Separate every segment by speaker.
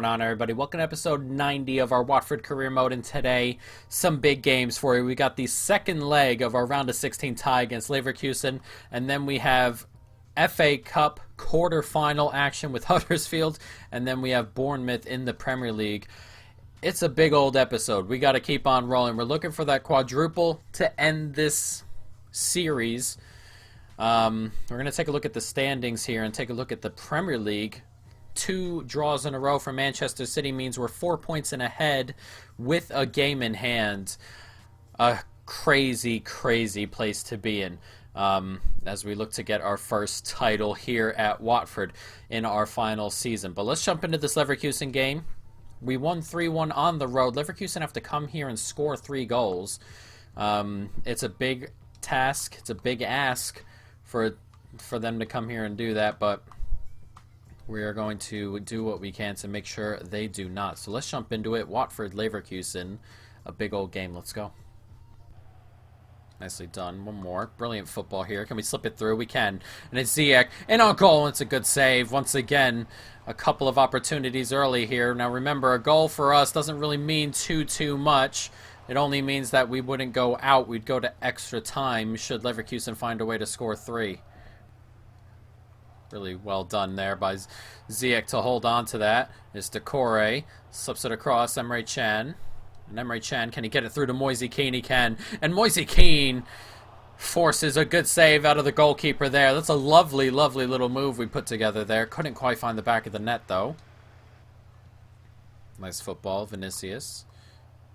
Speaker 1: on, everybody? Welcome to episode 90 of our Watford career mode, and today, some big games for you. We got the second leg of our round of 16 tie against Leverkusen, and then we have FA Cup quarter-final action with Huddersfield, and then we have Bournemouth in the Premier League. It's a big old episode. We got to keep on rolling. We're looking for that quadruple to end this series. We're going to take a look at the standings here and take a look at the Premier League. 2 draws in a row for Manchester City means we're 4 points in ahead with a game in hand. A crazy, crazy place to be in as we look to get our first title here at Watford in our final season. But let's jump into this Leverkusen game. We won 3-1 on the road. Leverkusen have to come here and score 3 goals. It's a big task. It's a big ask for them to come here and do that, but we are going to do what we can to make sure they do not. So let's jump into it. Watford, Leverkusen, a big old game. Let's go. Nicely done. One more. Brilliant football here. Can we slip it through? We can. And it's Ziyech in on goal. It's a good save. Once again, a couple of opportunities early here. Now remember, a goal for us doesn't really mean too much. It only means that we wouldn't go out. We'd go to extra time should Leverkusen find a way to score 3. Really well done there by Ziyech to hold on to that. Is Decore. Slips it across Emre Can. And Emre Can, can he get it through to Moise Kean? He can. And Moise Kean forces a good save out of the goalkeeper there. That's a lovely, lovely little move we put together there. Couldn't quite find the back of the net, though. Nice football. Vinicius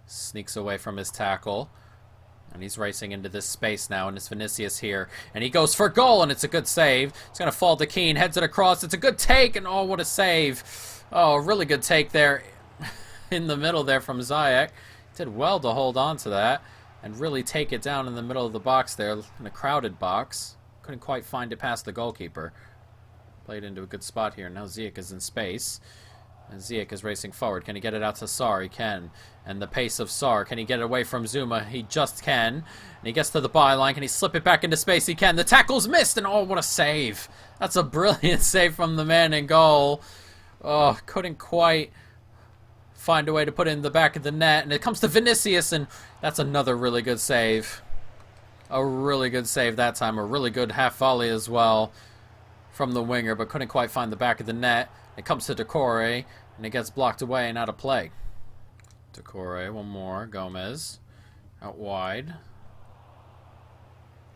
Speaker 1: sneaks away from his tackle. And he's racing into this space now, and it's Vinicius here. And he goes for goal, and it's a good save. It's going to fall to Keane, heads it across. It's a good take, and oh, what a save. Oh, a really good take there in the middle there from Ziyech. Did well to hold on to that and really take it down in the middle of the box there, in a crowded box. Couldn't quite find it past the goalkeeper. Played into a good spot here. Now Ziyech is in space. And Ziyech is racing forward. Can he get it out to Sarr? He can. And the pace of Sarr. Can he get it away from Zuma? He just can. And he gets to the byline. Can he slip it back into space? He can. The tackle's missed. And oh, what a save. That's a brilliant save from the man in goal. Oh, couldn't quite find a way to put it in the back of the net. And it comes to Vinicius. And that's another really good save. A really good save that time. A really good half volley as well from the winger. But couldn't quite find the back of the net. It comes to Decore, and it gets blocked away and out of play. Decore, one more. Gomez, out wide.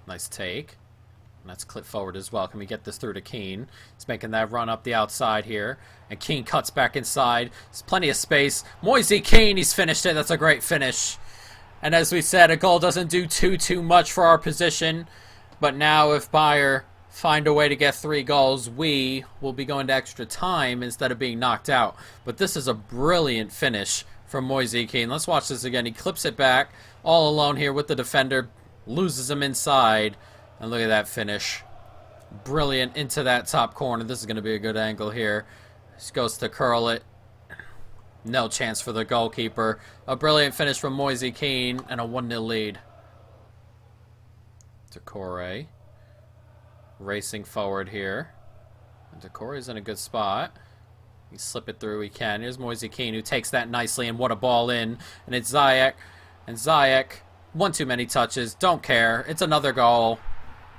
Speaker 1: Nice take. And that's clipped forward as well. Can we get this through to Keane? He's making that run up the outside here. And Keane cuts back inside. There's plenty of space. Moise Keane, he's finished it. That's a great finish. And as we said, a goal doesn't do too much for our position. But now if Bayer find a way to get 3 goals, we will be going to extra time instead of being knocked out. But this is a brilliant finish from Moise Kean. Let's watch this again. He clips it back all alone here with the defender, loses him inside, and look at that finish. Brilliant into that top corner. This is going to be a good angle here. Just goes to curl it. No chance for the goalkeeper. A brilliant finish from Moise Kean and a 1-0 lead. Decore racing forward here. And Decore's in a good spot. He slip it through. He can. Here's Moise Kean, who takes that nicely, and what a ball in. And it's Ziyech. And Ziyech, one too many touches. Don't care. It's another goal.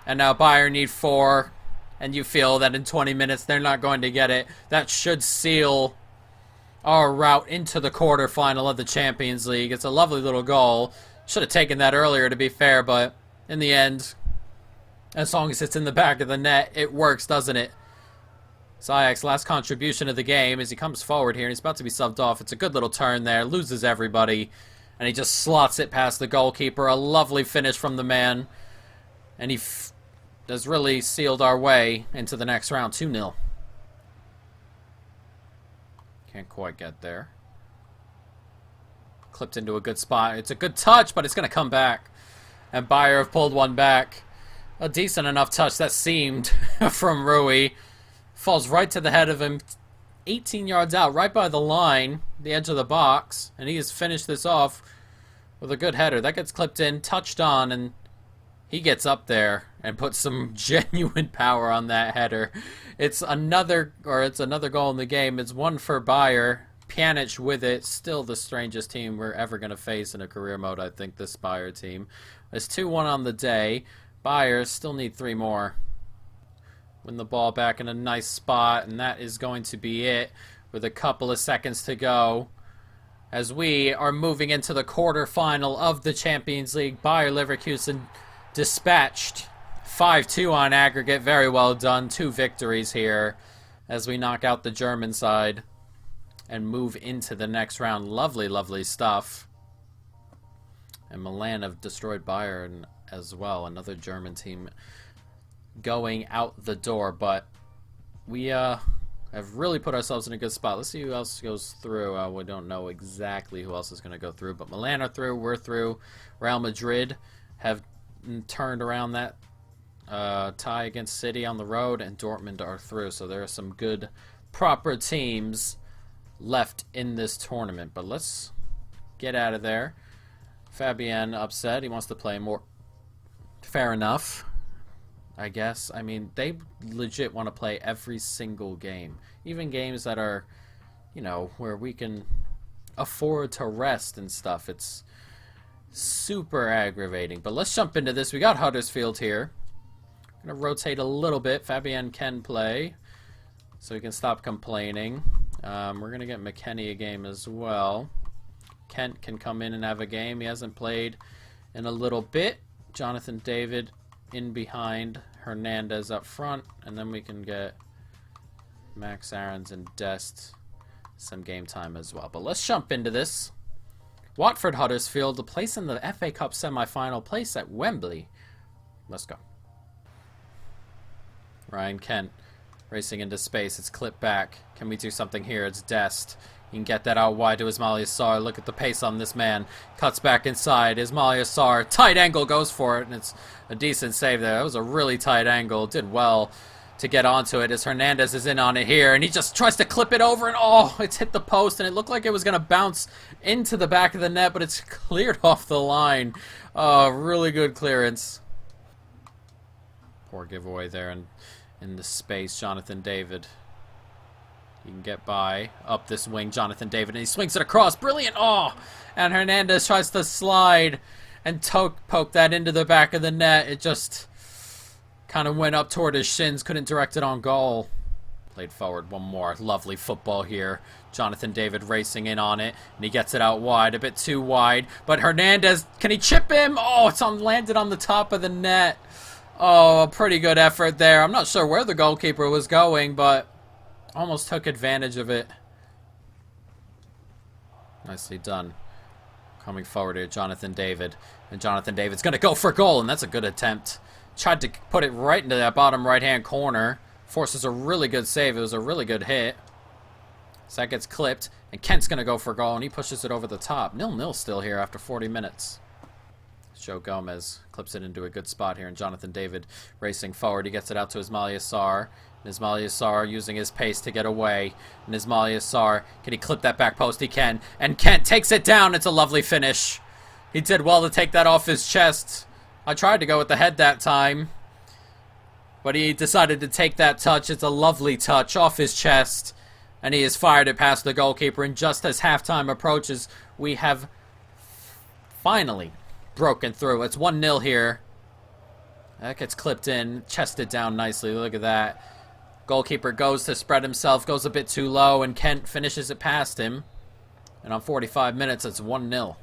Speaker 1: And now Bayern need 4. And you feel that in 20 minutes they're not going to get it. That should seal our route into the quarterfinal of the Champions League. It's a lovely little goal. Should have taken that earlier, to be fair, but in the end, as long as it's in the back of the net, it works, doesn't it? Ziyech's last contribution of the game as he comes forward here. And he's about to be subbed off. It's a good little turn there. Loses everybody. And he just slots it past the goalkeeper. A lovely finish from the man. And he has really sealed our way into the next round. 2-0. Can't quite get there. Clipped into a good spot. It's a good touch, but it's going to come back. And Bayer have pulled one back. A decent enough touch that seemed from Rui. Falls right to the head of him. 18 yards out, right by the line, the edge of the box. And he has finished this off with a good header. That gets clipped in, touched on, and he gets up there and puts some genuine power on that header. It's another goal in the game. It's one for Bayer, Pjanic with it. Still the strangest team we're ever going to face in a career mode, I think, this Bayer team. It's 2-1 on the day. Bayer still need 3 more. Win the ball back in a nice spot, and that is going to be it with a couple of seconds to go as we are moving into the quarterfinal of the Champions League. Bayer Leverkusen dispatched 5-2 on aggregate. Very well done. 2 victories here as we knock out the German side and move into the next round. Lovely, lovely stuff. And Milan have destroyed Bayern as well. Another German team going out the door. But we have really put ourselves in a good spot. Let's see who else goes through. We don't know exactly who else is going to go through. But Milan are through. We're through. Real Madrid have turned around that tie against City on the road. And Dortmund are through. So there are some good, proper teams left in this tournament. But let's get out of there. Fabian upset. He wants to play more. Fair enough, I guess. I mean, they legit want to play every single game. Even games that are, you know, where we can afford to rest and stuff. It's super aggravating. But let's jump into this. We got Huddersfield here. Going to rotate a little bit. Fabian can play, so he can stop complaining. We're going to get McKennie a game as well. Kent can come in and have a game. He hasn't played in a little bit. Jonathan David in behind. Hernandez up front. And then we can get Max Aarons and Dest some game time as well. But let's jump into this. Watford Huddersfield, a place in the FA Cup semi-final, place at Wembley. Let's go. Ryan Kent racing into space. It's clipped back. Can we do something here? It's Dest. You can get that out wide to Ismail Yassar. Look at the pace on this man. Cuts back inside. Ismail Yassar. Tight angle, goes for it. And it's a decent save there. That was a really tight angle. Did well to get onto it as Hernandez is in on it here. And he just tries to clip it over. And oh, it's hit the post. And it looked like it was going to bounce into the back of the net. But it's cleared off the line. Really good clearance. Poor giveaway there in the space. Jonathan David. You can get by up this wing, Jonathan David, and he swings it across. Brilliant! Oh! And Hernandez tries to slide and poke that into the back of the net. It just kind of went up toward his shins. Couldn't direct it on goal. Played forward. One more. Lovely football here. Jonathan David racing in on it, and he gets it out wide. A bit too wide. But Hernandez, can he chip him? Oh, it's landed on the top of the net. Oh, a pretty good effort there. I'm not sure where the goalkeeper was going, but almost took advantage of it. Nicely done. Coming forward here, Jonathan David. And Jonathan David's going to go for goal, and that's a good attempt. Tried to put it right into that bottom right-hand corner. Forces a really good save. It was a really good hit. So that gets clipped, and Kent's going to go for goal, and he pushes it over the top. 0-0 still here after 40 minutes. Joe Gomez clips it into a good spot here, and Jonathan David racing forward. He gets it out to Ismail Yassar. Ismail Yassar using his pace to get away. And Ismail Yassar, can he clip that back post? He can. And Kent takes it down. It's a lovely finish. He did well to take that off his chest. I tried to go with the head that time, but he decided to take that touch. It's a lovely touch off his chest. And he has fired it past the goalkeeper. And just as halftime approaches, we have finally broken through. It's 1-0 here. That gets clipped in. Chested down nicely. Look at that. Goalkeeper goes to spread himself, goes a bit too low, and Kent finishes it past him. And on 45 minutes, it's 1-0.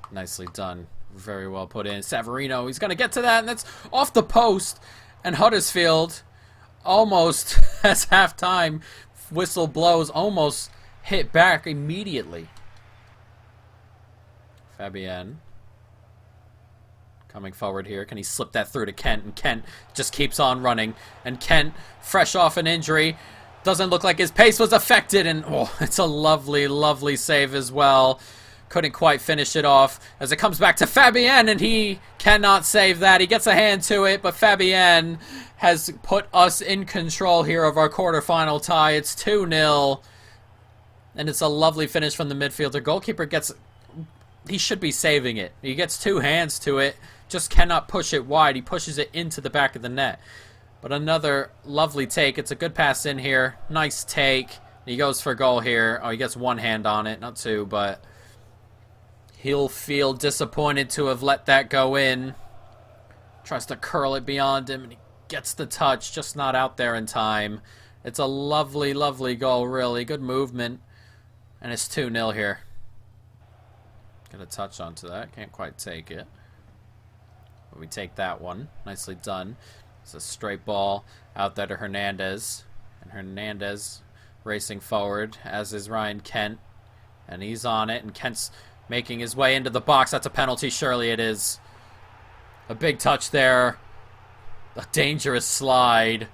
Speaker 1: Nicely done. Very well put in. Savarino, he's going to get to that, and that's off the post. And Huddersfield, almost as halftime whistle blows, almost hit back immediately. Fabian. Coming forward here. Can he slip that through to Kent? And Kent just keeps on running. And Kent, fresh off an injury, doesn't look like his pace was affected. And oh, it's a lovely, lovely save as well. Couldn't quite finish it off as it comes back to Fabian, and he cannot save that. He gets a hand to it, but Fabian has put us in control here of our quarterfinal tie. It's 2-0, and it's a lovely finish from the midfielder. Goalkeeper gets... He should be saving it. He gets two hands to it. Just cannot push it wide. He pushes it into the back of the net. But another lovely take. It's a good pass in here. Nice take. He goes for goal here. Oh, he gets one hand on it, not two, but he'll feel disappointed to have let that go in. Tries to curl it beyond him, and he gets the touch, just not out there in time. It's a lovely, lovely goal, really. Good movement. And it's 2-0 here. Get a touch onto that. Can't quite take it. But we take that one. Nicely done. It's a straight ball out there to Hernandez. And Hernandez racing forward, as is Ryan Kent. And he's on it, and Kent's making his way into the box. That's a penalty. Surely it is. A big touch there. A dangerous slide.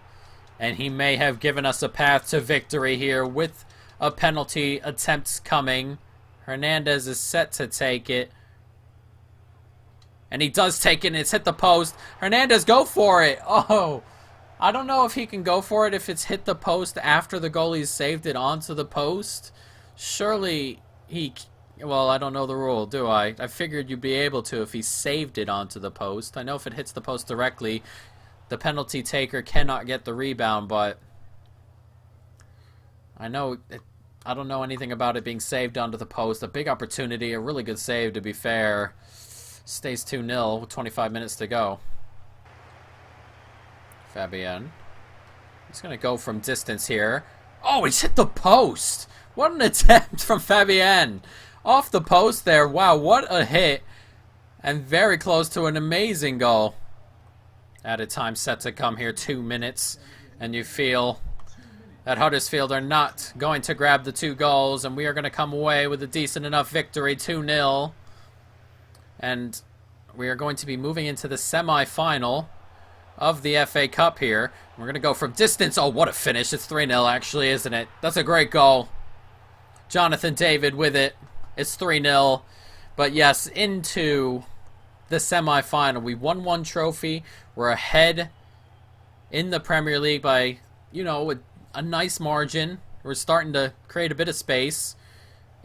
Speaker 1: And he may have given us a path to victory here with a penalty attempts coming. Hernandez is set to take it. And he does take it, and it's hit the post. Hernandez, go for it. Oh, I don't know if he can go for it if it's hit the post after the goalie saved it onto the post. Surely he... Well, I don't know the rule, do I? I figured you'd be able to if he saved it onto the post. I know if it hits the post directly, the penalty taker cannot get the rebound, but I don't know anything about it being saved onto the post. A big opportunity, a really good save, to be fair. Stays 2-0 with 25 minutes to go. Fabian. He's going to go from distance here. Oh, he's hit the post. What an attempt from Fabian. Off the post there. Wow, what a hit. And very close to an amazing goal. Added time set to come here, 2 minutes. And you feel that Huddersfield are not going to grab the 2 goals. And we are going to come away with a decent enough victory, 2-0. And we are going to be moving into the semi-final of the FA Cup here. We're going to go from distance. Oh, what a finish. It's 3-0 actually, isn't it? That's a great goal. Jonathan David with it. It's 3-0. But yes, into the semi-final. We won 1 trophy. We're ahead in the Premier League by, you know, a nice margin. We're starting to create a bit of space.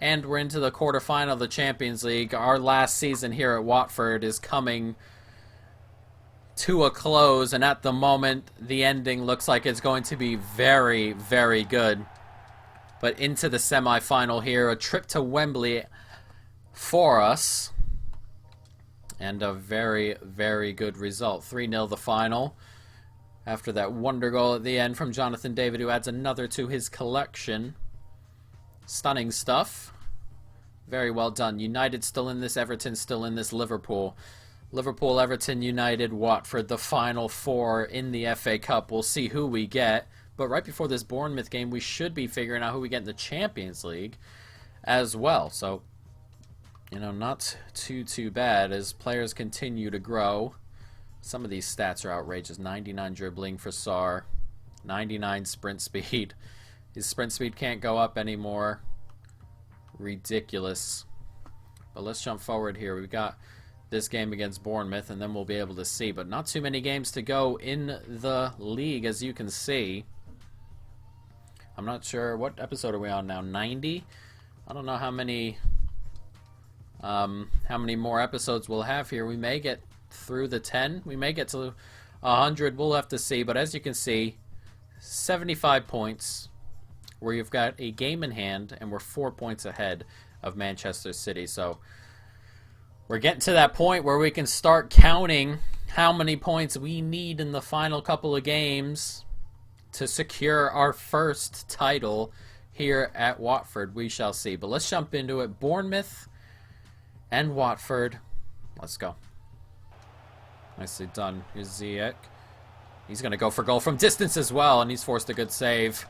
Speaker 1: And we're into the quarterfinal of the Champions League. Our last season here at Watford is coming to a close. And at the moment, the ending looks like it's going to be very, very good. But into the semi-final here. A trip to Wembley for us. And a very, very good result. 3-0 the final. After that wonder goal at the end from Jonathan David, who adds another to his collection. Stunning stuff. Very well done. United still in this. Everton still in this. Liverpool. Liverpool, Everton, United, Watford. The final 4 in the FA Cup. We'll see who we get. But right before this Bournemouth game, we should be figuring out who we get in the Champions League as well. So, you know, not too bad as players continue to grow. Some of these stats are outrageous. 99 dribbling for Sarr. 99 sprint speed. His sprint speed can't go up anymore. Ridiculous. But let's jump forward here. We've got this game against Bournemouth, and then we'll be able to see. But not too many games to go in the league, as you can see. I'm not sure. What episode are we on now? 90? I don't know how many more episodes we'll have here. We may get through the 10. We may get to 100. We'll have to see. But as you can see, 75 points, where you've got a game in hand, and we're 4 points ahead of Manchester City. So we're getting to that point where we can start counting how many points we need in the final couple of games to secure our first title here at Watford. We shall see. But let's jump into it. Bournemouth and Watford. Let's go. Nicely done. Here's Ziyech. He's going to go for goal from distance as well, and he's forced a good save.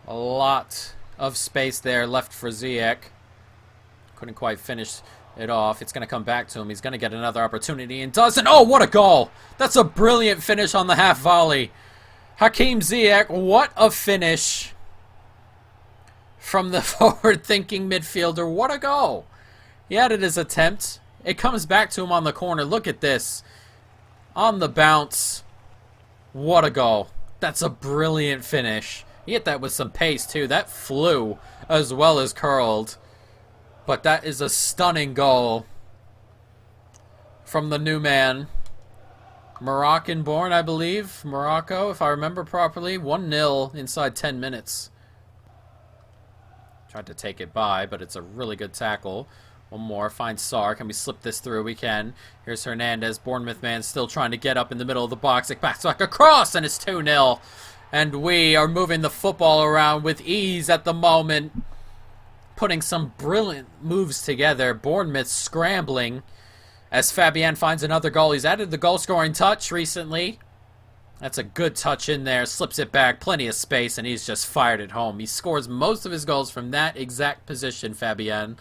Speaker 1: A lot of space there left for Ziyech. Couldn't quite finish it off. It's going to come back to him. He's going to get another opportunity and doesn't. Oh, what a goal! That's a brilliant finish on the half volley. Hakim Ziyech, what a finish from the forward-thinking midfielder. What a goal! He added his attempt. It comes back to him on the corner. Look at this. On the bounce. What a goal. That's a brilliant finish. He hit that with some pace, too. That flew as well as curled. But that is a stunning goal from the new man. Moroccan-born, I believe. Morocco, if I remember properly. 1-0 inside 10 minutes. Tried to take it by, but it's a really good tackle. One more. Finds Sarr. Can we slip this through? We can. Here's Hernandez. Bournemouth man still trying to get up in the middle of the box. It backs back across, and it's 2-0. And we are moving the football around with ease at the moment. Putting some brilliant moves together. Bournemouth scrambling as Fabian finds another goal. He's added the goal-scoring touch recently. That's a good touch in there. Slips it back. Plenty of space, and he's just fired it home. He scores most of his goals from that exact position, Fabian.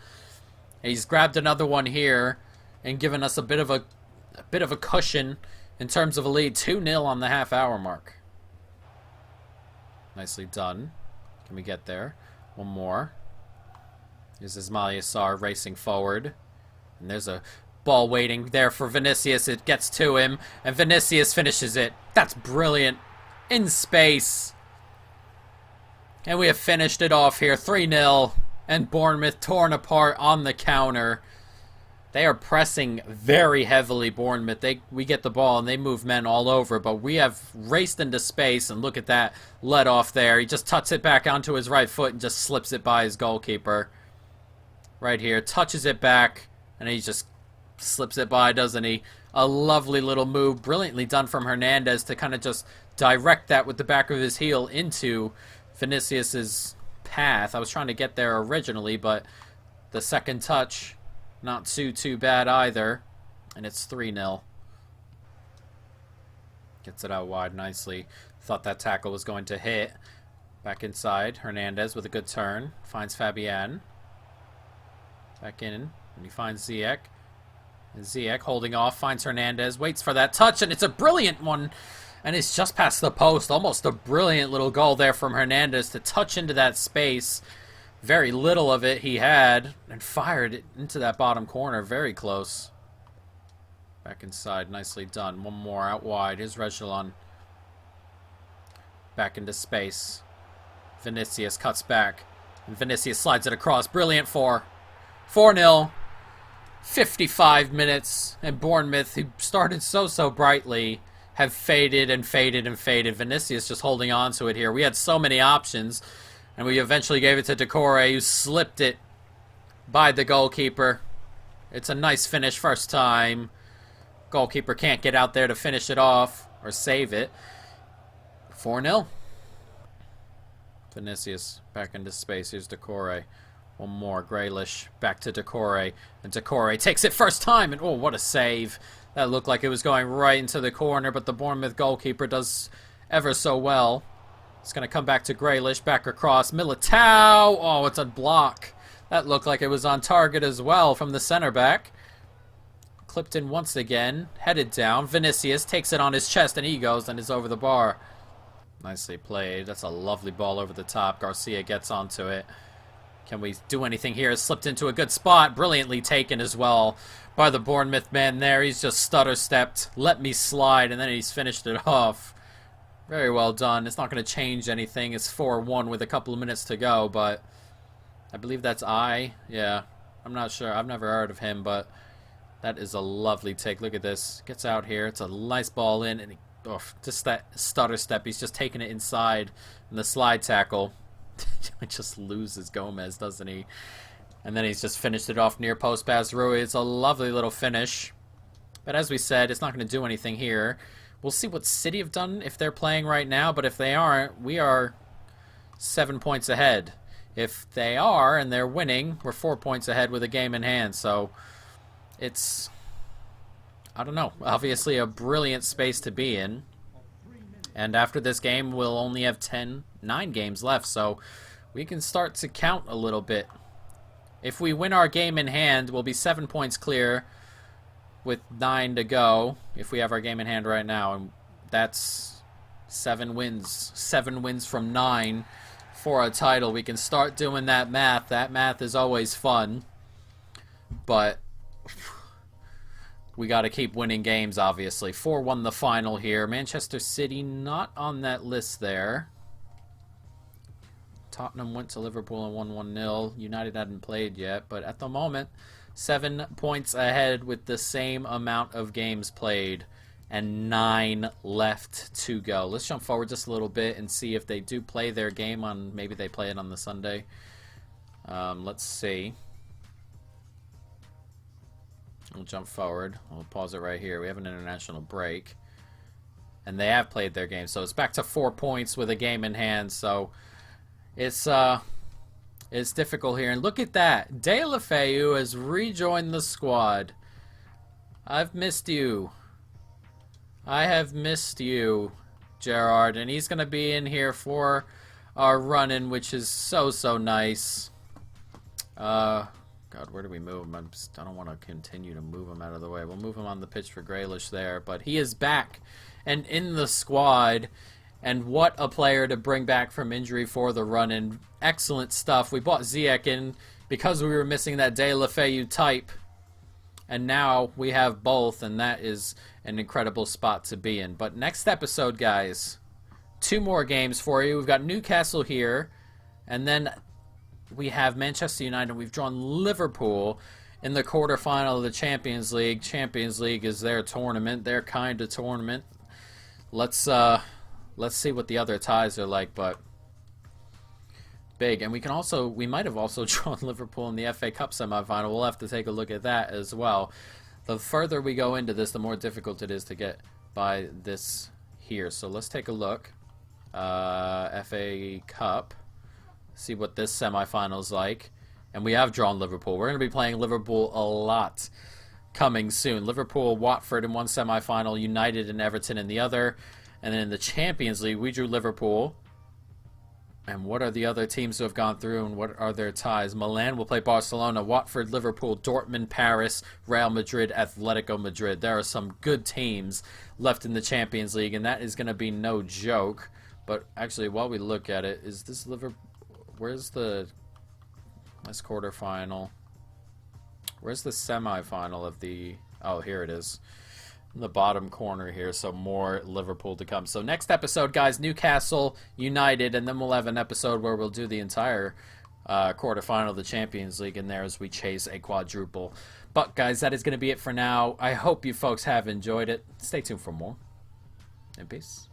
Speaker 1: He's grabbed another one here and given us a bit of a cushion in terms of a lead. 2-0 on the half-hour mark. Nicely done. Can we get there? One more. Here's Ismail Sarr racing forward. And there's a ball waiting there for Vinicius. It gets to him, and Vinicius finishes it. That's brilliant. In space. And we have finished it off here. 3-0. And Bournemouth torn apart on the counter. They are pressing very heavily, Bournemouth. We get the ball, and they move men all over. But we have raced into space, and look at that let off there. He just tucks it back onto his right foot and just slips it by his goalkeeper. Right here. Touches it back, and he just slips it by, doesn't he? A lovely little move, brilliantly done from Hernandez to kind of just direct that with the back of his heel into Vinicius's path. I was trying to get there originally, but the second touch, not too bad either. And it's 3-0. Gets it out wide nicely. Thought that tackle was going to hit. Back inside. Hernandez with a good turn. Finds Fabian. Back in. And he finds Ziyech. And Ziyech holding off. Finds Hernandez. Waits for that touch. And it's a brilliant one. And it's just past the post. Almost a brilliant little goal there from Hernandez to touch into that space. Very little of it he had. And fired it into that bottom corner. Very close. Back inside. Nicely done. One more out wide. Here's Reguilon. Back into space. Vinicius cuts back. And Vinicius slides it across. Brilliant 4-0. 55 minutes. And Bournemouth, who started so brightly, have faded and faded and faded. Vinicius just holding on to it here. We had so many options. And we eventually gave it to Decore, who slipped it by the goalkeeper. It's a nice finish first time. Goalkeeper can't get out there to finish it off or save it. 4-0. Vinicius back into space. Here's Decore. One more. Grealish back to Decore. And Decore takes it first time. And oh, what a save. That looked like it was going right into the corner, but the Bournemouth goalkeeper does ever so well. It's going to come back to Grealish. Back across. Militao. Oh, it's a block. That looked like it was on target as well from the center back. Clipped in once again. Headed down. Vinicius takes it on his chest, and he goes and is over the bar. Nicely played. That's a lovely ball over the top. Garcia gets onto it. Can we do anything here? Slipped into a good spot. Brilliantly taken as well by the Bournemouth man there. He's just stutter-stepped. Let me slide, and then he's finished it off. Very well done. It's not going to change anything. It's 4-1 with a couple of minutes to go, but I believe that's Yeah, I'm not sure. I've never heard of him, but that is a lovely take. Look at this. Gets out here. It's a nice ball in, and just that stutter step. He's just taking it inside in the slide tackle. He just loses Gomez, doesn't he? And then he's just finished it off near post pass Rui. It's a lovely little finish. But as we said, it's not going to do anything here. We'll see what City have done if they're playing right now. But if they aren't, we are 7 points ahead. If they are and they're winning, we're 4 points ahead with a game in hand. So it's, I don't know, obviously a brilliant space to be in. And after this game, we'll only have 9 games left. So we can start to count a little bit. If we win our game in hand, we'll be 7 points clear with 9 to go. If we have our game in hand right now. And that's 7 wins. 7 wins from 9 for a title. We can start doing that math. That math is always fun. But we got to keep winning games, obviously. 4-1 the final here. Manchester City not on that list there. Tottenham went to Liverpool and won 1-0. United hadn't played yet, but at the moment, 7 points ahead with the same amount of games played. and 9 left to go. Let's jump forward just a little bit and see if they do play their game on, maybe they play it on the Sunday. Let's see. We'll jump forward. We'll pause it right here. We have an international break. And they have played their game. So it's back to 4 points with a game in hand. So it's difficult here. And look at that. Deulofeu has rejoined the squad. I've missed you. I have missed you, Gerard. And he's going to be in here for our run-in, which is so nice. God, where do we move him? I don't want to continue to move him out of the way. We'll move him on the pitch for Grealish there. But he is back and in the squad. And what a player to bring back from injury for the run-in. Excellent stuff. We bought Ziyech in because we were missing that Deulofeu type. And now we have both, and that is an incredible spot to be in. But next episode, guys, 2 more games for you. We've got Newcastle here, and then we have Manchester United. We've drawn Liverpool in the quarterfinal of the Champions League. Champions League is their tournament, their kind of tournament. Let's see what the other ties are like, but big. And we might have also drawn Liverpool in the FA Cup semifinal. We'll have to take a look at that as well. The further we go into this, the more difficult it is to get by this here. So let's take a look. FA Cup. See what this semifinal is like. And we have drawn Liverpool. We're going to be playing Liverpool a lot coming soon. Liverpool, Watford in one semifinal, United and Everton in the other. And then in the Champions League, we drew Liverpool. And what are the other teams who have gone through, and what are their ties? Milan will play Barcelona, Watford, Liverpool, Dortmund, Paris, Real Madrid, Atletico Madrid. There are some good teams left in the Champions League, and that is going to be no joke. But actually, while we look at it, is this Liverpool? Where's the this quarterfinal? Where's the semifinal of the? Oh, here it is. In the bottom corner here, so more Liverpool to come. So next episode, guys, Newcastle, United, and then we'll have an episode where we'll do the entire quarterfinal of the Champions League in there as we chase a quadruple. But, guys, that is going to be it for now. I hope you folks have enjoyed it. Stay tuned for more. And peace.